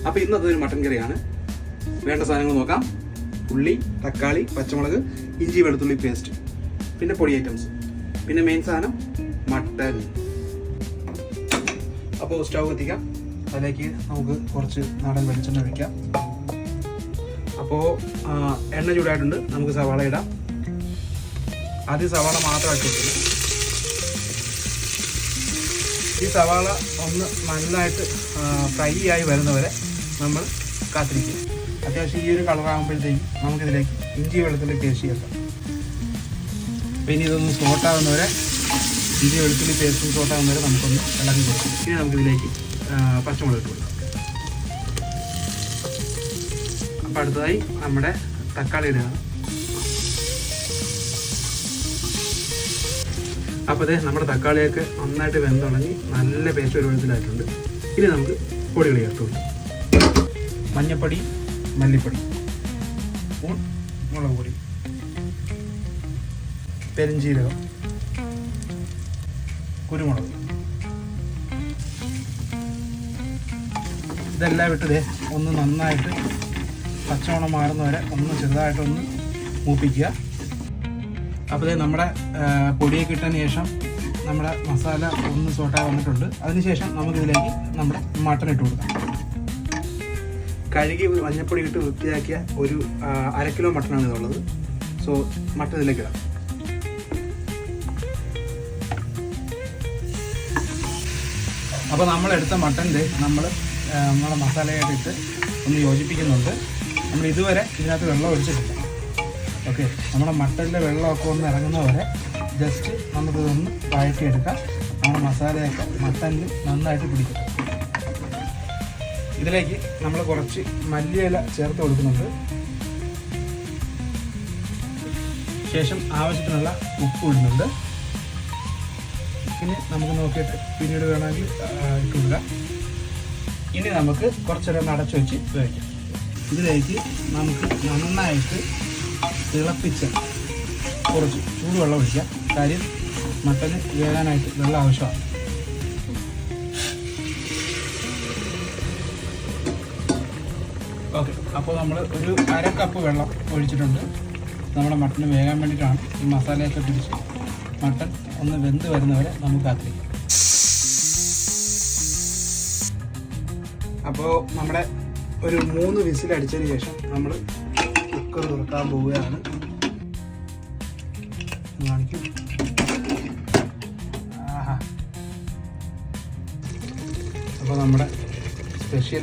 അപ്പോൾ ഇന്നത്തെ ഒരു മട്ടൻ കറിയാണ്. വേണ്ട സാധനങ്ങൾ നോക്കാം. ഉള്ളി, തക്കാളി, പച്ചമുളക്, ഇഞ്ചി വെളുത്തുള്ളി പേസ്റ്റ്, പിന്നെ പൊടി ഐറ്റംസ്, പിന്നെ മെയിൻ സാധനം മട്ടൻ. അപ്പോൾ സ്റ്റൗ കത്തിക്കാം. അതിലേക്ക് നമുക്ക് കുറച്ച് നാടൻ വെളിച്ചെണ്ണ ഒഴിക്കാം. അപ്പോൾ എണ്ണ ചൂടായിട്ടുണ്ട്. നമുക്ക് സവാള ഇടാം. ആദ്യം സവാള മാത്രമായിട്ട് ഇടുന്നു. ഈ സവാള ഒന്ന് നല്ലതായിട്ട് ഫ്രൈ ആയി വരുന്നവരെ നമ്മൾ കാത്തിരിക്കും. അത്യാവശ്യം ഈ ഒരു കളറാകുമ്പോഴത്തേക്കും നമുക്കിതിലേക്ക് ഇഞ്ചി വെളുത്തുള്ളി പേസ്റ്റ് ചേർക്കാം. പിന്നെ ഇതൊന്ന് സോട്ടാകുന്നവരെ, ഇഞ്ചി വെളുത്തുള്ളി പേസ്റ്റും സോട്ടാകുന്നവരെ നമുക്കൊന്ന് ഇളക്കി കൊടുക്കും. ഇനി നമുക്കിതിലേക്ക് പച്ചമുളക് ഇട്ട് കൊടുക്കാം. അപ്പോൾ അടുത്തതായി നമ്മുടെ തക്കാളി ഇടുക. അപ്പോൾ അതെ നമ്മുടെ തക്കാളിയൊക്കെ നന്നായിട്ട് വെന്തുടങ്ങി നല്ല പേസ്റ്റ് രൂപത്തിലായിട്ടുണ്ട്. ഇനി നമുക്ക് പൊടികൾ ചേർത്ത് കൊടുക്കാം. മഞ്ഞൾപ്പൊടി, മല്ലിപ്പൊടി, മുളക് പൊടി, പെരുംജീരകം, കുരുമുളക്, ഇതെല്ലാം ഇട്ടത് ഒന്ന് നന്നായിട്ട് പച്ചമണം മാറുന്നവരെ ഒന്ന് ചെറുതായിട്ടൊന്ന് മൂപ്പിക്കുക. അപ്പോൾ നമ്മുടെ പൊടിയൊക്കെ ഇട്ടതിന് ശേഷം നമ്മുടെ മസാല ഒന്ന് സോട്ടായി വന്നിട്ടുണ്ട്. അതിനുശേഷം നമുക്കിതിലേക്ക് നമ്മുടെ മട്ടൻ ഇട്ട് കൊടുക്കാം. കഴുകി മഞ്ഞപ്പൊടി ഇട്ട് വൃത്തിയാക്കിയ ഒരു 1/2 കിലോ മട്ടനാണ് ഇതുള്ളത്. സോ മട്ടൻ ഇതിലേക്ക് ഇടാം. അപ്പോൾ നമ്മളെടുത്ത മട്ടൻ്റെ നമ്മുടെ മസാലയായിട്ടിട്ട് ഒന്ന് യോജിപ്പിക്കുന്നുണ്ട്. നമ്മൾ ഇതുവരെ ഇതിനകത്ത് വെള്ളം ഒഴിച്ചിട്ടില്ല. ഓക്കെ, നമ്മുടെ മട്ടനിലെ വെള്ളമൊക്കെ ഒന്ന് ഇറങ്ങുന്നവരെ ജസ്റ്റ് നമുക്കിതൊന്ന് വഴറ്റിയെടുക്കാം. നമ്മുടെ മസാലയൊക്കെ മട്ടനിൽ നന്നായിട്ട് പിടിക്കും. ഇതിലേക്ക് നമ്മൾ കുറച്ച് മല്ലിയില ചേർത്ത് കൊടുക്കുന്നുണ്ട്. ശേഷം ആവശ്യത്തിനുള്ള ഉപ്പ് ഇടുന്നുണ്ട്. പിന്നെ നമുക്ക് നോക്കിയിട്ട് പിന്നീട് വേണമെങ്കിൽ ഇട്ട് കൊടുക്കാം. ഇനി നമുക്ക് കുറച്ചേരം അടച്ചു വെച്ച് വേവിക്കാം. ഇതിലേക്ക് നമുക്ക് നന്നായിട്ട് തിളപ്പിച്ച കുറച്ച് ചൂടുവെള്ളം ഒഴിക്കാം. കാര്യം മട്ടന് വേകാനായിട്ട് വെള്ളം ആവശ്യമാണ്. ഓക്കെ, അപ്പോൾ നമ്മൾ ഒരു 1/2 കപ്പ് വെള്ളം ഒഴിച്ചിട്ടുണ്ട്. നമ്മുടെ മട്ടന് വേകാൻ വേണ്ടിയിട്ടാണ്. ഈ മസാലയൊക്കെ പിടിച്ച് മട്ടൻ ഒന്ന് വെന്ത് വരുന്നവരെ നമുക്ക് കാത്തിരിക്കാം. അപ്പോൾ നമ്മുടെ ഒരു 3 വിസിലടിച്ചതിന് ശേഷം നമ്മൾ കുക്കർ തുറക്കാൻ പോവുകയാണ്. കാണിക്കും. ആഹാ, അപ്പോൾ നമ്മുടെ സ്പെഷ്യൽ